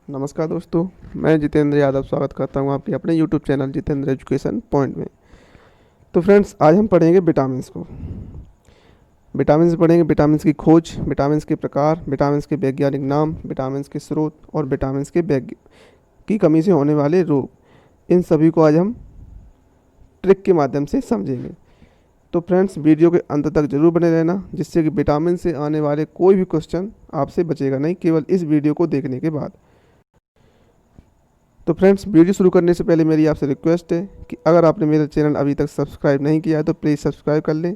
नमस्कार दोस्तों, मैं जितेंद्र यादव स्वागत करता हूं आपके अपने YouTube channel Jitendra education point में। तो फ्रेंड्स, आज हम पढ़ेंगे विटामिन्स को। विटामिन्स पढ़ेंगे, विटामिन्स की खोज, विटामिन्स के प्रकार, विटामिन्स के वैज्ञानिक नाम, विटामिन्स के स्रोत और विटामिन्स के की कमी से होने वाले रोग। इन सभी को आज हम ट्रिक के माध्यम से समझेंगे। तो फ्रेंड्स, वीडियो के अंत तक जरूर बने रहना, जिससे कि विटामिन से आने वाले कोई भी क्वेश्चन आपसे बचेगा नहीं केवल इस वीडियो को देखने के बाद। तो फ्रेंड्स, वीडियो शुरू करने से पहले मेरी आपसे रिक्वेस्ट है कि अगर आपने मेरा चैनल अभी तक सब्सक्राइब नहीं किया है तो प्लीज़ सब्सक्राइब कर लें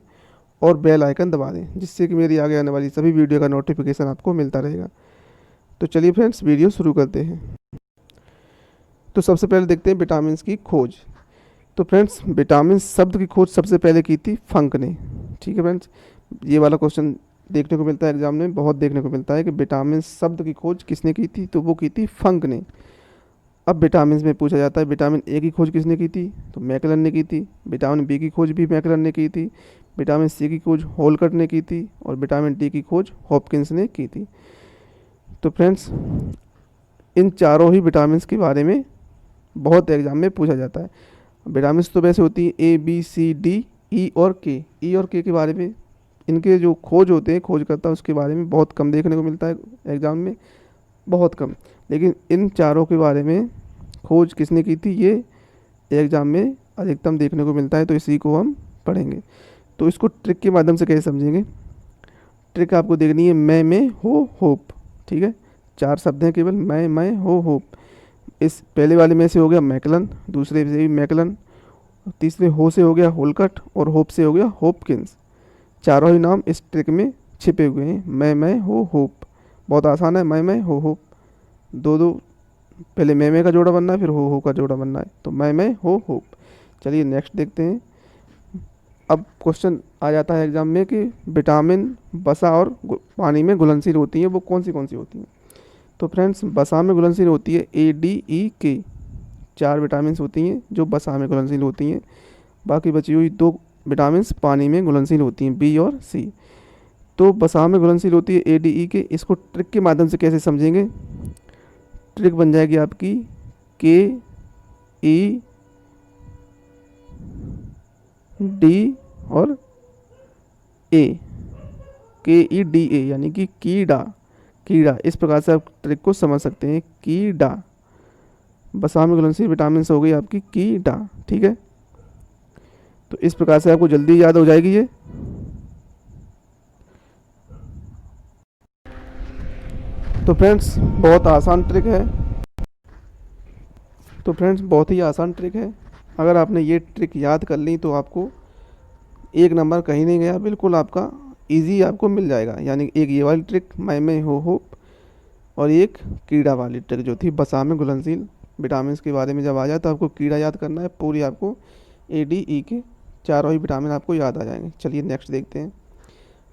और बेल आइकन दबा दें, जिससे कि मेरी आगे आने वाली सभी वीडियो का नोटिफिकेशन आपको मिलता रहेगा। तो चलिए फ्रेंड्स, वीडियो शुरू करते हैं। तो सबसे पहले देखते हैं विटामिन की खोज। तो फ्रेंड्स, विटामिन शब्द की खोज सबसे पहले की थी फंक ने। ठीक है फ्रेंड्स, ये वाला क्वेश्चन देखने को मिलता है एग्जाम में, बहुत देखने को मिलता है कि विटामिन शब्द की खोज किसने की थी, तो वो की थी फंक ने। अब विटामिन में पूछा जाता है विटामिन ए की खोज किसने की थी, तो मैकलन ने की थी। विटामिन बी की खोज भी मैकलन ने की थी। विटामिन सी की खोज होलकट ने की थी और विटामिन डी की खोज हॉपकिंस ने की थी। तो फ्रेंड्स, इन चारों ही विटामिन के बारे में बहुत एग्जाम में पूछा जाता है। विटामिन तो वैसे होती है A B C D E और के। ई और के बारे में इनके जो खोज होते हैं, खोजकर्ता, उसके बारे में बहुत कम देखने को मिलता है एग्ज़ाम में, बहुत कम। लेकिन इन चारों के बारे में खोज किसने की थी, ये एग्ज़ाम में अधिकतम देखने को मिलता है, तो इसी को हम पढ़ेंगे। तो इसको ट्रिक के माध्यम से कैसे समझेंगे। ट्रिक आपको देखनी है मैं हो होप। ठीक है, 4 शब्द हैं केवल, मैं हो होप। इस पहले वाले में से हो गया मैकलन, दूसरे से भी मैकलन, तीसरे हो से हो गया होलकट और होप से हो गया हॉपकिंस। चारों ही नाम इस ट्रिक में छिपे हुए हैं। मैं हो होप, बहुत आसान है। मैं हो होप, दो दो, पहले मैं का जोड़ा बनना है, फिर हो का जोड़ा बनना है। तो मैं हो होप। चलिए नेक्स्ट देखते हैं। अब क्वेश्चन आ जाता है एग्जाम में कि विटामिन वसा और पानी में घुलनशील होती हैं, वो कौन सी होती हैं। तो फ्रेंड्स, वसा में घुलनशील होती है ए डी ई के। 4 विटामिन होती हैं जो वसा में घुलनशील होती हैं। बाकी बची हुई 2 विटामिन पानी में घुलनशील होती हैं, बी और सी। तो वसा में घुलनशील होती है ए डी ई के। इसको ट्रिक के माध्यम से कैसे समझेंगे। ट्रिक बन जाएगी आपकी के ई डी और ए, के ई डी ए, यानी कि कीड़ा। कीड़ा, इस प्रकार से आप ट्रिक को समझ सकते हैं। कीड़ा, वसा में घुलनशील विटामिन हो गई आपकी कीड़ा। ठीक है, तो इस प्रकार से आपको जल्दी याद हो जाएगी ये। तो फ्रेंड्स, बहुत आसान ट्रिक है। तो फ्रेंड्स, बहुत ही आसान ट्रिक है। अगर आपने ये ट्रिक याद कर ली तो आपको 1 नंबर कहीं नहीं गया, बिल्कुल आपका इजी आपको मिल जाएगा। यानी एक ये वाली ट्रिक मैं हो होप, और एक कीड़ा वाली ट्रिक जो थी वसा में घुलनशील विटामिन के बारे में। जब आ जाए तो आपको कीड़ा याद करना है, पूरी आपको ए डी ई के चारों ही विटामिन आपको याद आ जाएंगे। चलिए नेक्स्ट देखते हैं।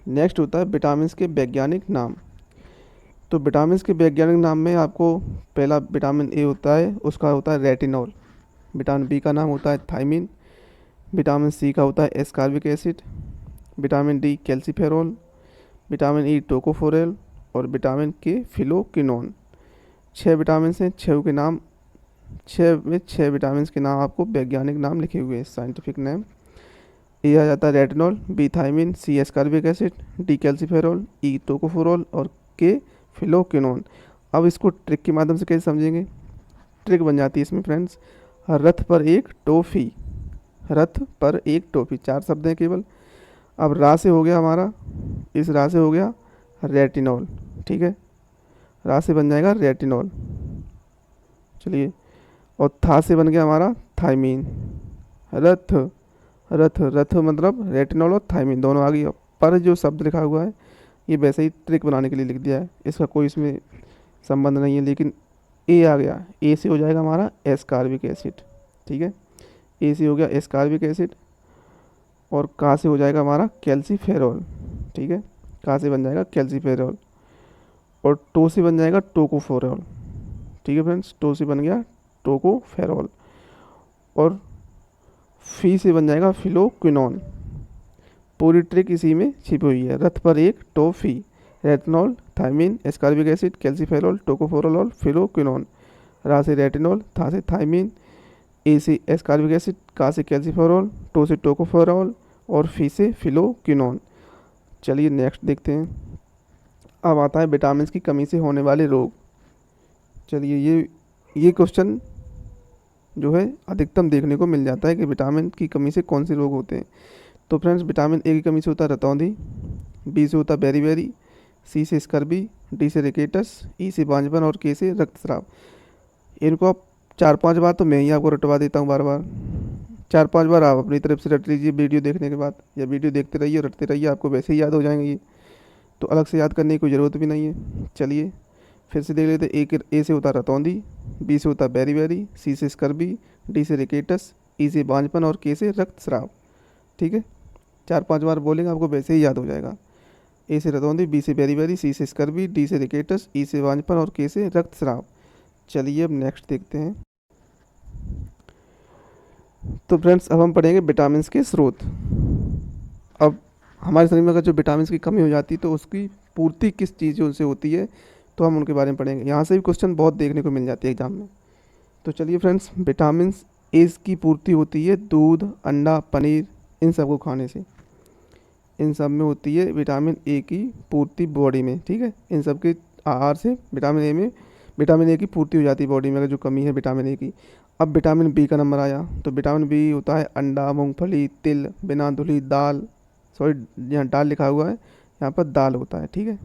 नेक्स्ट होता है विटामिन के वैज्ञानिक नाम। तो विटामिन के वैज्ञानिक नाम में आपको पहला विटामिन ए होता है, उसका होता है रेटिनॉल। विटामिन बी का नाम होता है थायमिन। विटामिन सी का होता है ascorbic acid. Vitamin D calciferol. Vitamin E tocopherol और विटामिन के फिलोक्विनोन। 6 विटामिन हैं, 6 के नाम, 6 विटामिन के नाम आपको वैज्ञानिक नाम लिखे हुए हैं, साइंटिफिक नेम। ए आ जाता है रेटिनॉल, बी थायमिन, सी एस्कॉर्बिक एसिड, डी कैल्सीफेरॉल, ई टोकोफोरॉल और के फिलोक्विनोन। अब इसको ट्रिक के माध्यम से कैसे समझेंगे। ट्रिक बन जाती है इसमें फ्रेंड्स, रथ पर एक टॉफ़ी। रथ पर एक टॉफ़ी, 4 शब्द हैं केवल। अब रा से हो गया हमारा, इस रा से हो गया रेटिनॉल। ठीक है, रा से बन जाएगा रेटिनॉल। चलिए, और था से बन गया हमारा थायमीन। रथ, रथ रथ मतलब रेटिनॉल और थायमीन दोनों आ गई। पर जो शब्द लिखा हुआ है ये वैसे ही ट्रिक बनाने के लिए लिख दिया है, इसका कोई इसमें संबंध नहीं है। लेकिन ए आ गया, ए से हो जाएगा हमारा एस्कॉर्बिक एसिड। ठीक है, ए से हो गया एस्कॉर्बिक एसिड और का से हो जाएगा हमारा कैल्सीफेरॉल। ठीक है, का से बन जाएगा कैल्सीफेरॉल और टो से बन जाएगा टोकोफेरॉल। ठीक है फ्रेंड्स, टो से बन गया टोकोफेरॉल और फी से बन जाएगा फिलोक्विनोन। पूरी ट्रिक इसी में छिपी हुई है। रथ पर एक toffee, retinol, thiamine, ascorbic acid, calciferol, tocopherol, phylloquinone. रा से रेटिनॉल, था से थायमीन, ए से एस्कॉर्बिक एसिड, का से कैल्सीफेरॉल, टो से टोकोफेरोल और फी से फिलोक्विनोन। चलिए नेक्स्ट देखते हैं। अब आता है विटामिन की कमी से होने वाले रोग। चलिए ये क्वेश्चन जो है अधिकतम देखने को मिल जाता है कि विटामिन की कमी से कौन से रोग होते हैं। तो फ्रेंड्स विटामिन ए की कमी से होता है रतौंधी, बी से होता है बेरीबेरी, सी से स्कर्बी, डी से रिकेटस, ई से बांझपन और के से रक्तस्राव। इनको आप 4-5 बार तो मैं ही आपको रटवा देता हूँ, बार बार 4-5 बार आप अपनी तरफ से रट लीजिए वीडियो देखने के बाद, या वीडियो देखते रहिए रटते रहिए, आपको वैसे ही याद हो जाएंगे ये, तो अलग से याद करने की कोई ज़रूरत भी नहीं है। चलिए फिर से देख लेते हैं। ए से होता है रतौंधी, बी से होता है बेरीबेरी, सी से स्कर्बी, डी से रिकेटस, ई से बांझपन और के से रक्तस्राव। ठीक है, 4-5 बार बोलेंगे आपको वैसे ही याद हो जाएगा। ए से रतौंधी, बी से बेरीबेरी, सी से स्कर्बी, डी से रिकेटस, ई से बांझपन और के से रक्तस्राव। चलिए अब नेक्स्ट देखते हैं। तो फ्रेंड्स अब हम पढ़ेंगे विटामिन के स्रोत। अब हमारे शरीर में अगर जो विटामिन की कमी हो जाती है तो उसकी पूर्ति किस चीज़ों से होती है, तो हम उनके बारे में पढ़ेंगे। यहाँ से भी क्वेश्चन बहुत देखने को मिल जाती है एग्जाम में। तो चलिए फ्रेंड्स, विटामिन ए की पूर्ति होती है दूध, अंडा, पनीर, इन सब को खाने से। इन सब में होती है विटामिन ए की पूर्ति बॉडी में। ठीक है, इन सब के आहार से विटामिन ए की पूर्ति हो जाती है बॉडी में, अगर जो कमी है विटामिन ए की। अब विटामिन बी का नंबर आया, तो विटामिन बी होता है अंडा, मूंगफली, तिल, बिना धुली दाल, सॉरी यहाँ दाल लिखा हुआ है, यहाँ पर दाल होता है। ठीक है,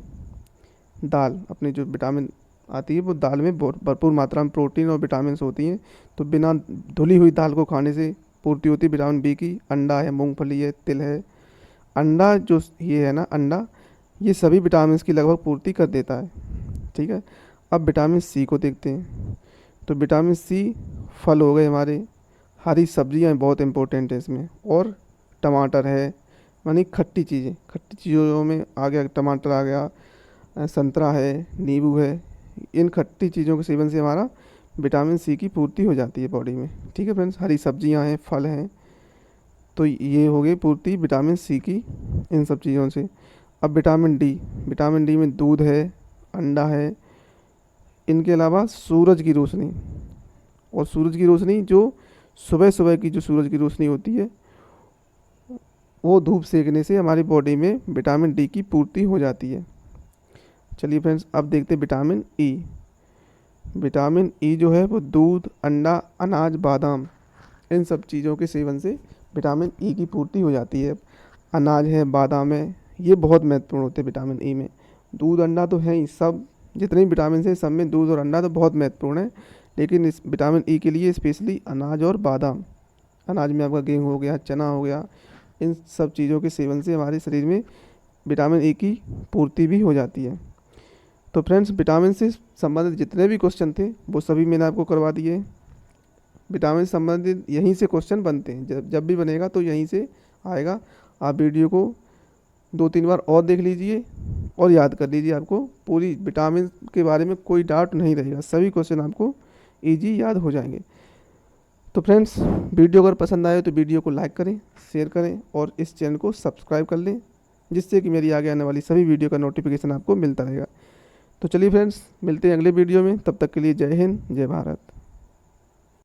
दाल अपनी जो विटामिन आती है वो दाल में भरपूर मात्रा में प्रोटीन और विटामिन होती हैं, तो बिना धुली हुई दाल को खाने से पूर्ति होती है विटामिन बी की। अंडा है, मूंगफली है, तिल है। अंडा जो ये है ना, अंडा ये सभी विटामिन की लगभग पूर्ति कर देता है। ठीक है, अब विटामिन सी को देखते हैं। तो विटामिन सी फल हो गए हमारे, हरी सब्जियां बहुत इंपॉर्टेंट है इसमें, और टमाटर है, यानी खट्टी चीज़ों में आ गया, टमाटर आ गया, संतरा है, नींबू है। इन खट्टी चीज़ों के सेवन से हमारा विटामिन सी की पूर्ति हो जाती है बॉडी में। ठीक है फ्रेंड्स, हरी सब्जियां हैं, फल हैं, तो ये हो गई पूर्ति विटामिन सी की इन सब चीज़ों से। अब विटामिन डी में दूध है, अंडा है, इनके अलावा सूरज की रोशनी, और सूरज की रोशनी जो सुबह सुबह की जो सूरज की रोशनी होती है वो धूप सेकने से हमारी बॉडी में विटामिन डी की पूर्ति हो जाती है। चलिए फ्रेंड्स, अब देखते हैं विटामिन ई। विटामिन ई जो है वो दूध, अंडा, अनाज, बादाम, इन सब चीज़ों के सेवन से विटामिन ई की पूर्ति हो जाती है। अनाज है, बादाम है, ये बहुत महत्वपूर्ण होते हैं विटामिन ई में। दूध, अंडा तो है ही, सब जितने भी विटामिन है सब में दूध और अंडा तो बहुत महत्वपूर्ण है, लेकिन इस विटामिन ई के लिए स्पेशली अनाज और बादाम, अनाज में आपका गेहूँ हो गया, चना हो गया, इन सब चीज़ों के सेवन से हमारे शरीर में विटामिन ए की पूर्ति भी हो जाती है। तो फ्रेंड्स, विटामिन से संबंधित जितने भी क्वेश्चन थे वो सभी मैंने आपको करवा दिए। विटामिन से संबंधित यहीं से क्वेश्चन बनते हैं, जब भी बनेगा तो यहीं से आएगा। आप वीडियो को 2-3 बार और देख लीजिए और याद कर लीजिए, आपको पूरी विटामिन के बारे में कोई डाउट नहीं रहेगा, सभी क्वेश्चन आपको ईजी याद हो जाएंगे। तो फ्रेंड्स, वीडियो अगर पसंद आए तो वीडियो को लाइक करें, शेयर करें और इस चैनल को सब्सक्राइब कर लें, जिससे कि मेरी आगे आने वाली सभी वीडियो का नोटिफिकेशन आपको मिलता रहेगा। तो चलिए फ्रेंड्स, मिलते हैं अगले वीडियो में, तब तक के लिए जय हिंद, जय भारत।